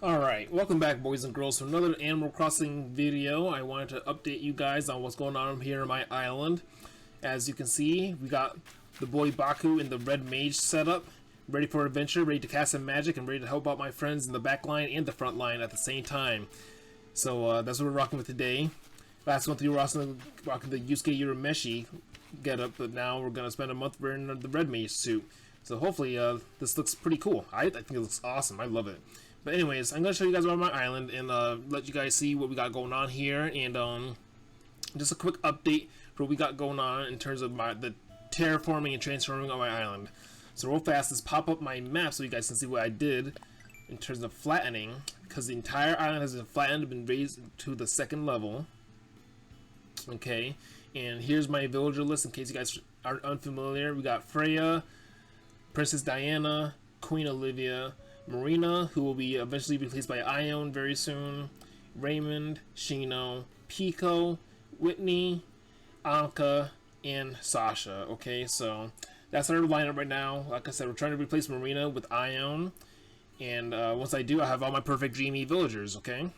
Alright, welcome back boys and girls to another Animal Crossing video. I wanted to update you guys on what's going on here on my island. As you can see, we got the boy Baku in the red mage setup, ready for adventure, ready to cast some magic, and ready to help out my friends in the back line and the front line at the same time. So that's what we're rocking with today. Last month we were also rocking the Yusuke Urameshi getup, but now we're going to spend a month wearing the red mage suit. So hopefully this looks pretty cool. I think it looks awesome. I love it. But anyways, I'm going to show you guys around my island and let you guys see what we got going on here. And just a quick update for what we got going on in terms of the terraforming and transforming on my island. So real fast, let's pop up my map so you guys can see what I did in terms of flattening. Because the entire island has been flattened, been raised to the 2nd level. Okay, and here's my villager list in case you guys are unfamiliar. We got Freya, Princess Diana, Queen Olivia, Marina, who will be eventually replaced by Ione very soon, Raymond, Shino, Pico, Whitney, Anka, and Sasha. Okay, so that's our lineup right now. Like I said, we're trying to replace Marina with Ione, and once I do, I have all my perfect dreamy villagers. Okay,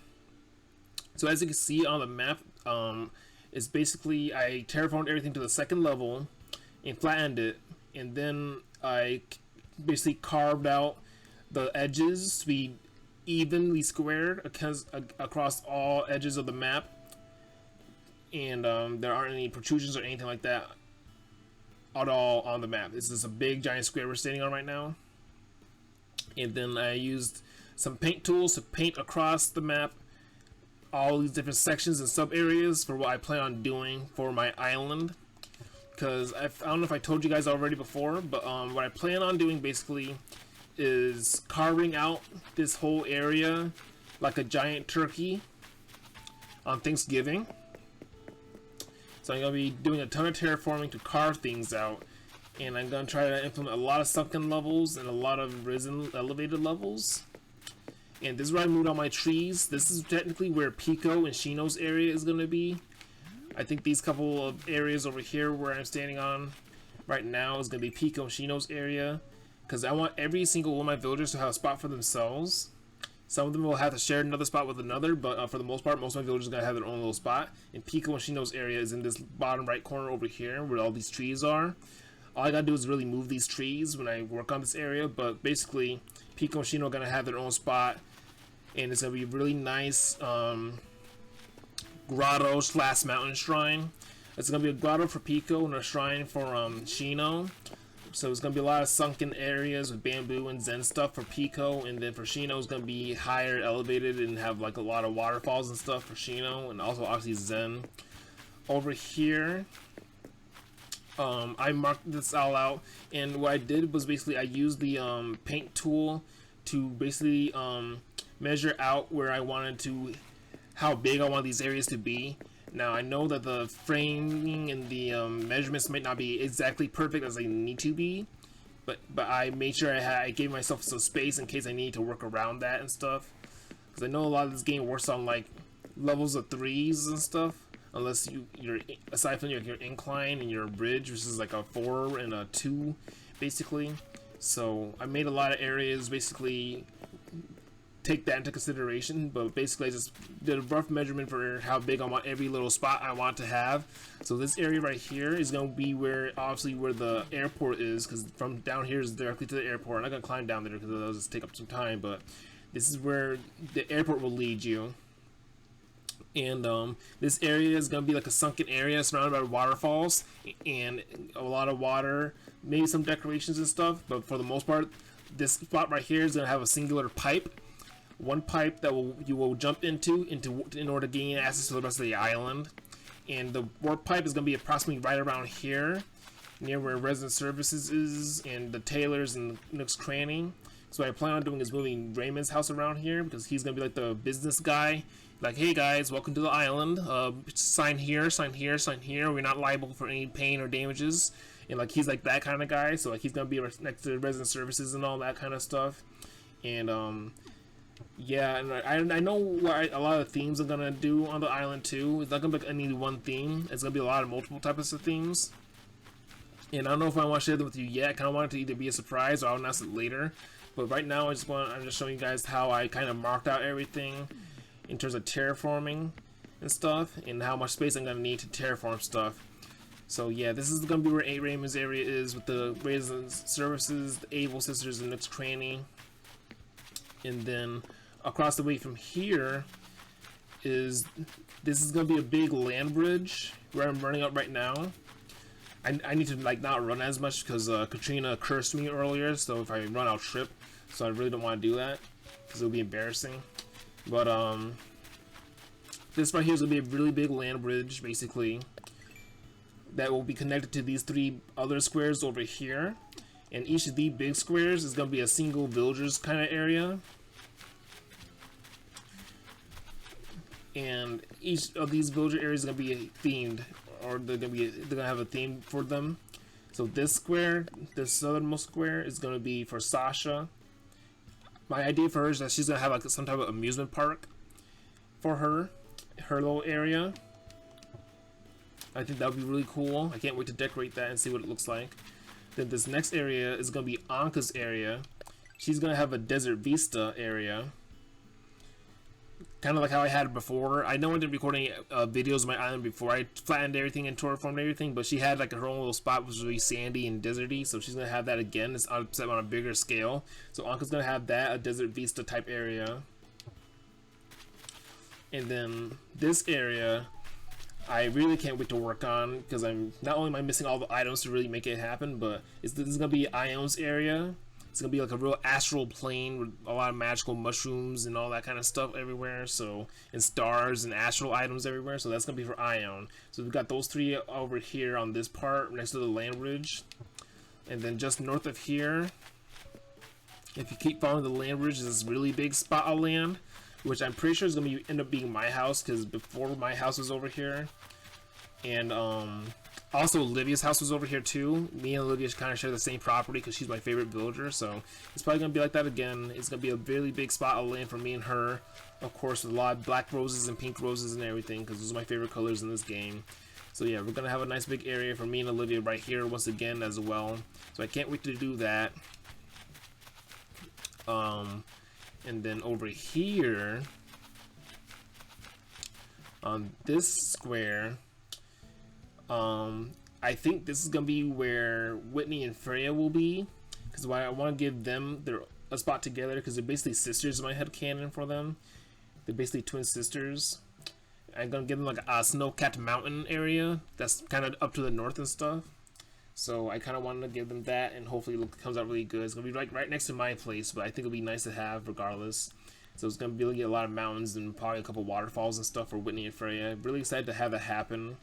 so as you can see on the map, it's basically I terraformed everything to the 2nd level and flattened it, and then I basically carved out the edges to be evenly squared across all edges of the map, and there aren't any protrusions or anything like that at all on the map. This is a big giant square we're standing on right now. And then I used some paint tools to paint across the map all these different sections and sub areas for what I plan on doing for my island. Because I don't know if I told you guys already before, but what I plan on doing basically is carving out this whole area like a giant turkey on Thanksgiving. So I'm going to be doing a ton of terraforming to carve things out, and I'm going to try to implement a lot of sunken levels and a lot of risen elevated levels. And this is where I moved all my trees. This is technically where Pico and Shino's area is going to be. I think these couple of areas over here where I'm standing on right now is going to be Pico and Shino's area, because I want every single one of my villagers to have a spot for themselves. Some of them will have to share another spot with another, but for the most part, most of my villagers are going to have their own little spot. And Pico and Shino's area is in this bottom right corner over here where all these trees are. All I got to do is really move these trees when I work on this area, but basically Pico and Shino are going to have their own spot, and it's going to be a really nice grotto / mountain shrine. It's going to be a grotto for Pico and a shrine for Shino. So it's going to be a lot of sunken areas with bamboo and zen stuff for Pico, and then for Shino it's going to be higher elevated and have like a lot of waterfalls and stuff for Shino, and also obviously zen. Over here I marked this all out, and what I did was basically I used the paint tool to basically measure out where I wanted to, how big I want these areas to be. Now I know that the framing and the measurements might not be exactly perfect as they need to be, but I made sure I gave myself some space in case I need to work around that and stuff. Because I know a lot of this game works on like levels of 3s and stuff, unless you're aside from your incline and your bridge, which is like a 4 and a 2 basically. So I made a lot of areas basically take that into consideration, but basically I just did a rough measurement for how big I want every little spot I want to have. So this area right here is going to be where obviously where the airport is, because from down here is directly to the airport. I'm not going to climb down there because that'll just take up some time, but this is where the airport will lead you. And this area is going to be like a sunken area surrounded by waterfalls and a lot of water, maybe some decorations and stuff, but for the most part this spot right here is going to have a singular pipe. One pipe that you will jump into in order to gain access to the rest of the island, and the warp pipe is going to be approximately right around here, near where resident services is and the tailors and Nook's Cranny. So what I plan on doing is moving Raymond's house around here, because he's going to be like the business guy. Like, hey guys, welcome to the island. Sign here, sign here, sign here. We're not liable for any pain or damages. And like he's like that kind of guy. So like he's going to be next to resident services and all that kind of stuff. And yeah, and I know what a lot of themes I'm gonna do on the island too. It's not gonna be any one theme. It's gonna be a lot of multiple types of themes. And I don't know if I want to share them with you yet. I kind of want it to either be a surprise or I'll announce it later. But right now I'm just showing you guys how I kind of marked out everything in terms of terraforming and stuff, and how much space I'm gonna need to terraform stuff. So yeah, this is gonna be where A Raymond's area is, with the Raisin Services, the Able Sisters, and Nook's Cranny. And then across the way from here is, this is gonna be a big land bridge where I'm running up right now. I need to like not run as much because Katrina cursed me earlier, so if I run I'll trip. So I really don't want to do that because it'll be embarrassing. But this right here is gonna be a really big land bridge, basically, that will be connected to these 3 other squares over here. And each of these big squares is going to be a single villagers kind of area. And each of these villager areas is going to be themed, or they're going to have a theme for them. So this square, this southernmost square, is going to be for Sasha. My idea for her is that she's going to have like some type of amusement park for her little area. I think that would be really cool. I can't wait to decorate that and see what it looks like. Then this next area is going to be Anka's area. She's going to have a Desert Vista area, kind of like how I had it before. I know I did recording videos of my island before. I flattened everything and terraformed everything, but she had like her own little spot which was really sandy and deserty, so she's going to have that again. It's on a bigger scale. So Anka's going to have that, a Desert Vista type area. And then this area I really can't wait to work on, because I'm not only am I missing all the items to really make it happen, but this is gonna be Ion's area. It's gonna be like a real astral plane with a lot of magical mushrooms and all that kind of stuff everywhere. So, and stars and astral items everywhere. So that's gonna be for Ion. So we've got those 3 over here on this part next to the land bridge, and then just north of here, if you keep following the land bridge, is this really big spot of land, which I'm pretty sure is going to end up being my house, because before my house was over here. And also Olivia's house was over here too. Me and Olivia kind of share the same property because she's my favorite villager, so it's probably going to be like that again. It's going to be a really big spot of land for me and her, of course, with a lot of black roses and pink roses and everything, because those are my favorite colors in this game. So yeah, we're going to have a nice big area for me and Olivia right here once again as well. So I can't wait to do that. And then over here, on this square, I think this is gonna be where Whitney and Freya will be, because I want to give them a spot together, because they're basically sisters in my head canon for them. They're basically twin sisters. I'm gonna give them like a snow-capped mountain area that's kind of up to the north and stuff. So I kind of wanted to give them that, and hopefully it comes out really good. It's going to be right next to my place, but I think it'll be nice to have regardless. So it's going to be a lot of mountains and probably a couple waterfalls and stuff for Whitney and Freya. I'm really excited to have that happen.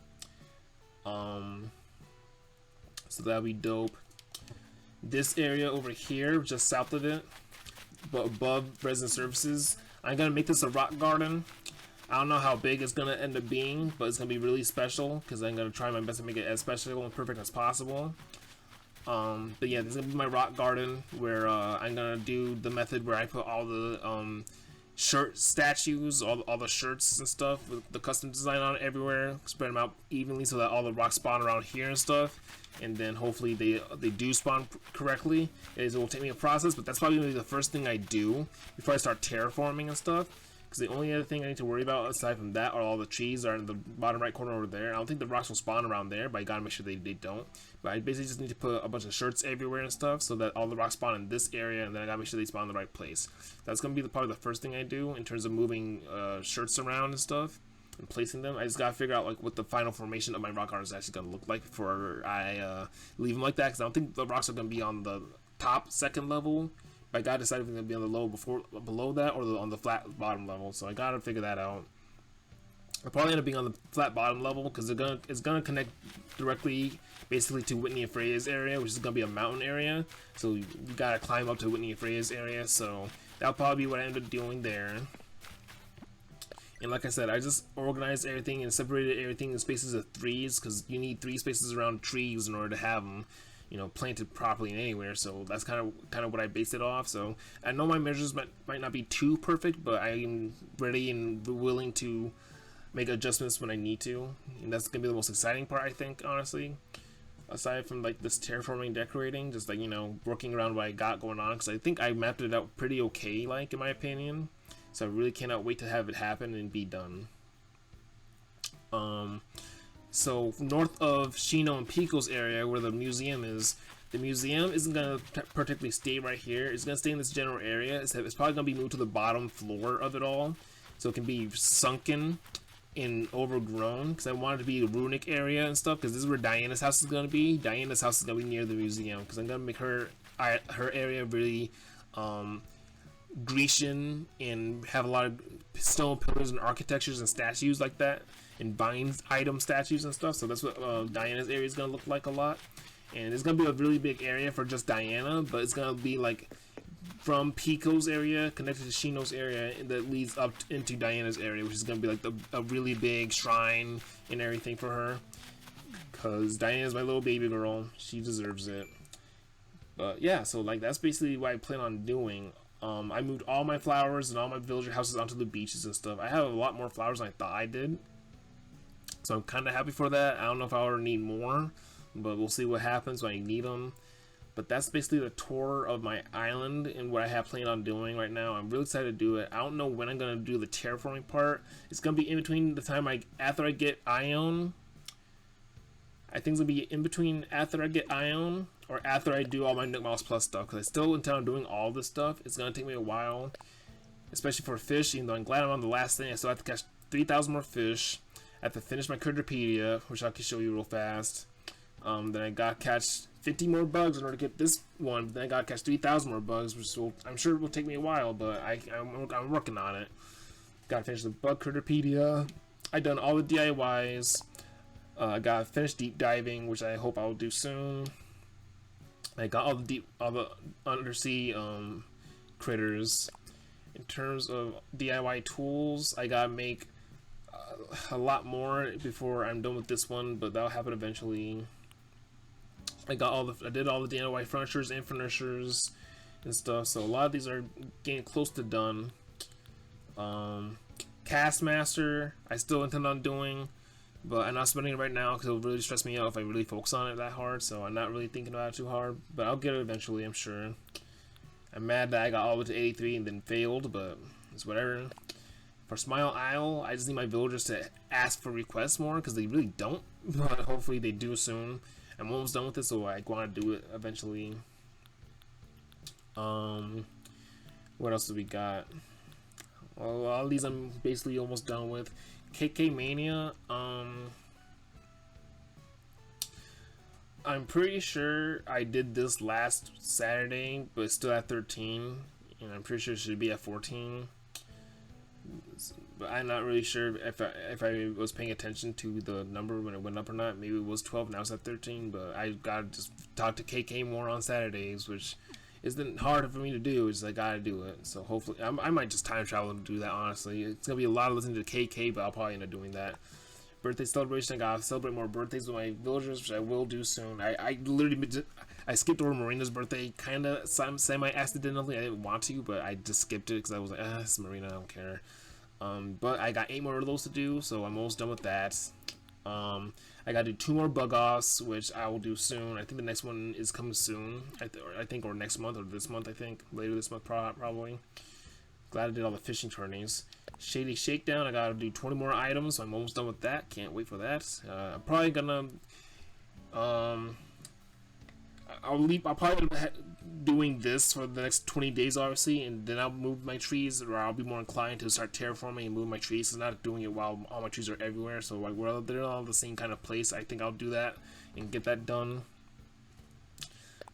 So that'll be dope. This area over here, just south of it, but above Resin Services, I'm going to make this a rock garden. I don't know how big it's going to end up being, but it's going to be really special, because I'm going to try my best to make it as special and perfect as possible. But yeah, this is going to be my rock garden, where I'm going to do the method where I put all the shirt statues, all the shirts and stuff with the custom design on it everywhere, spread them out evenly so that all the rocks spawn around here and stuff. And then hopefully they do spawn correctly. It will take me a process, but that's probably going to be the first thing I do before I start terraforming and stuff. Because the only other thing I need to worry about aside from that are all the trees are in the bottom right corner over there. I don't think the rocks will spawn around there, but I gotta make sure they don't. But I basically just need to put a bunch of shirts everywhere and stuff so that all the rocks spawn in this area, and then I gotta make sure they spawn in the right place. That's gonna be probably the first thing I do in terms of moving shirts around and stuff and placing them. I just gotta figure out like what the final formation of my rock art is actually gonna look like before I leave them like that, because I don't think the rocks are gonna be on the top second level. I gotta decide if it's gonna be on the low below that, or on the flat bottom level. So I gotta figure that out. I'll probably end up being on the flat bottom level, because it's gonna connect directly, basically, to Whitney and Freya's area, which is gonna be a mountain area. So you gotta climb up to Whitney and Freya's area. So that'll probably be what I end up doing there. And like I said, I just organized everything and separated everything in spaces of 3s, because you need 3 spaces around trees in order to have them, you know, planted properly anywhere. So that's kind of what I based it off. So I know my measures might not be too perfect, but I'm ready and willing to make adjustments when I need to, and that's gonna be the most exciting part, I think, honestly. aside from like this terraforming decorating, just like, you know, working around what I got going on, because I think I mapped it out pretty okay, like, in my opinion. So I really cannot wait to have it happen and be done. So north of Shino and Pico's area, where the museum is, the museum isn't going to particularly stay right here. It's going to stay in this general area. It's probably going to be moved to the bottom floor of it all, so it can be sunken and overgrown, because I want it to be a runic area and stuff, because this is where Diana's house is going to be. Diana's house is going to be near the museum, because I'm going to make her area really Grecian and have a lot of stone pillars and architectures and statues like that, and vines item statues and stuff. So that's what Diana's area is going to look like a lot. And it's going to be a really big area for just Diana, but it's going to be like from Pico's area connected to Shino's area that leads up into Diana's area, which is going to be like a really big shrine and everything for her, because Diana's my little baby girl. She deserves it. But yeah, so like that's basically what I plan on doing. I moved all my flowers and all my villager houses onto the beaches and stuff. I have a lot more flowers than I thought I did, so I'm kind of happy for that. I don't know if I'll ever need more, but we'll see what happens when I need them. But that's basically the tour of my island and what I have planned on doing right now. I'm really excited to do it. I don't know when I'm going to do the terraforming part. It's going to be in between the time after I get Ion. I think it's going to be in between after I get Ion or after I do all my Nook Mouse Plus stuff, because I still intend on doing all this stuff. It's going to take me a while, especially for fish, even though I'm glad I'm on the last thing. I still have to catch 3,000 more fish. I have to finish my Critterpedia, which I can show you real fast. Then I got to catch 50 more bugs in order to get this one. Then I got to catch 3,000 more bugs, which I'm sure will take me a while, but I'm working on it. Got to finish the bug Critterpedia. I done all the DIYs. I got to finish deep diving, which I hope I'll do soon. I got all the undersea critters. In terms of DIY tools, I gotta make a lot more before I'm done with this one, but that'll happen eventually. I did all the DIY furnitures and furnitures and stuff, so a lot of these are getting close to done. Castmaster, I still intend on doing, but I'm not spending it right now because it'll really stress me out if I really focus on it that hard, so I'm not really thinking about it too hard, but I'll get it eventually, I'm sure. I'm mad that I got all the way to 83 and then failed, but it's whatever. For Smile Isle, I just need my villagers to ask for requests more, because they really don't, but hopefully they do soon. I'm almost done with this, so I want to do it eventually. What else do we got? Well, all these I'm basically almost done with. KK Mania, I'm pretty sure I did this last Saturday, but it's still at 13, and I'm pretty sure it should be at 14. But I'm not really sure if I was paying attention to the number when it went up or not. Maybe it was 12, now it's at 13, but I gotta just talk to KK more on Saturdays, which isn't hard for me to do. It's just I gotta do it. So hopefully, I might just time travel to do that, honestly. It's gonna be a lot of listening to KK, but I'll probably end up doing that. Birthday celebration, I gotta celebrate more birthdays with my villagers, which I will do soon. I literally skipped over Marina's birthday, kind of semi-accidentally. I didn't want to, but I just skipped it because I was like, it's Marina, I don't care. But I got 8 more of those to do, so I'm almost done with that. I gotta do 2 more bug offs, which I will do soon. I think the next one is coming soon. I think, or next month, or this month, I think. Later this month, probably. Glad I did all the fishing tourneys. Shady Shakedown, I gotta do 20 more items, so I'm almost done with that. Can't wait for that. I'm probably gonna, I'll probably be doing this for the next 20 days, obviously, and then I'll move my trees, or I'll be more inclined to start terraforming and move my trees. So not doing it while all my trees are everywhere, so like they're all the same kind of place. I think I'll do that and get that done.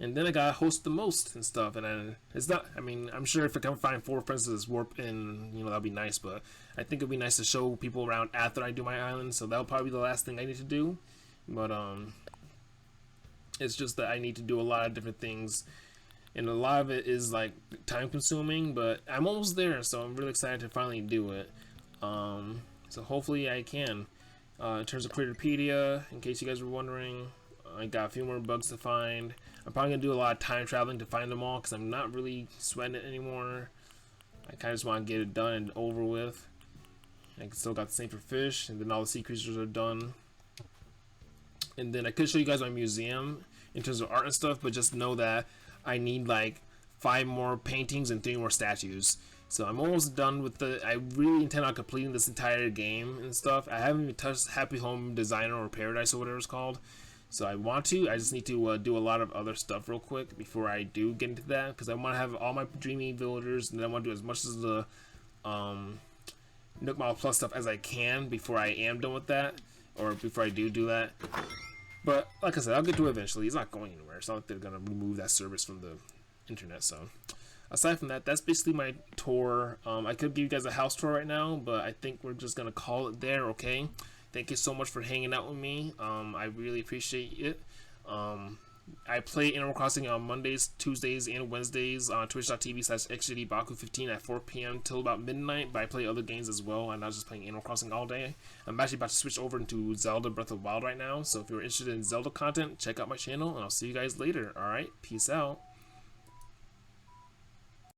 And then I gotta host the most and stuff, and it's not, I mean, I'm sure if I can find 4 Princesses Warp in, you know, that'll be nice, but I think it'd be nice to show people around after I do my island, so that'll probably be the last thing I need to do. But it's just that I need to do a lot of different things, and a lot of it is like time consuming, but I'm almost there, so I'm really excited to finally do it. So hopefully I can. In terms of Critterpedia, in case you guys were wondering, I got a few more bugs to find. I'm probably gonna do a lot of time traveling to find them all, because I'm not really sweating it anymore. I kind of just want to get it done and over with. I still got the same for fish, and then all the sea creatures are done. And then I could show you guys my museum in terms of art and stuff, but just know that I need like 5 more paintings and 3 more statues. So I'm almost done with I really intend on completing this entire game and stuff. I haven't even touched Happy Home Designer or Paradise or whatever it's called. So I want to. I just need to do a lot of other stuff real quick before I do get into that, because I want to have all my dreamy villagers, and then I want to do as much of the Nook Mile Plus stuff as I can before I am done with that, or before I do that. But like I said, I'll get to it eventually. It's not going anywhere. It's not like they're gonna remove that service from the internet. So aside from that, that's basically my tour. I could give you guys a house tour right now, but I think we're just gonna call it there. Okay. Thank you so much for hanging out with me. I really appreciate it. I play Animal Crossing on Mondays, Tuesdays, and Wednesdays on twitch.tv/xjdbaku15 at 4 p.m. till about midnight, but I play other games as well. I'm not just playing Animal Crossing all day. I'm actually about to switch over into Zelda Breath of the Wild right now, so if you're interested in Zelda content, check out my channel, and I'll see you guys later. Alright, peace out.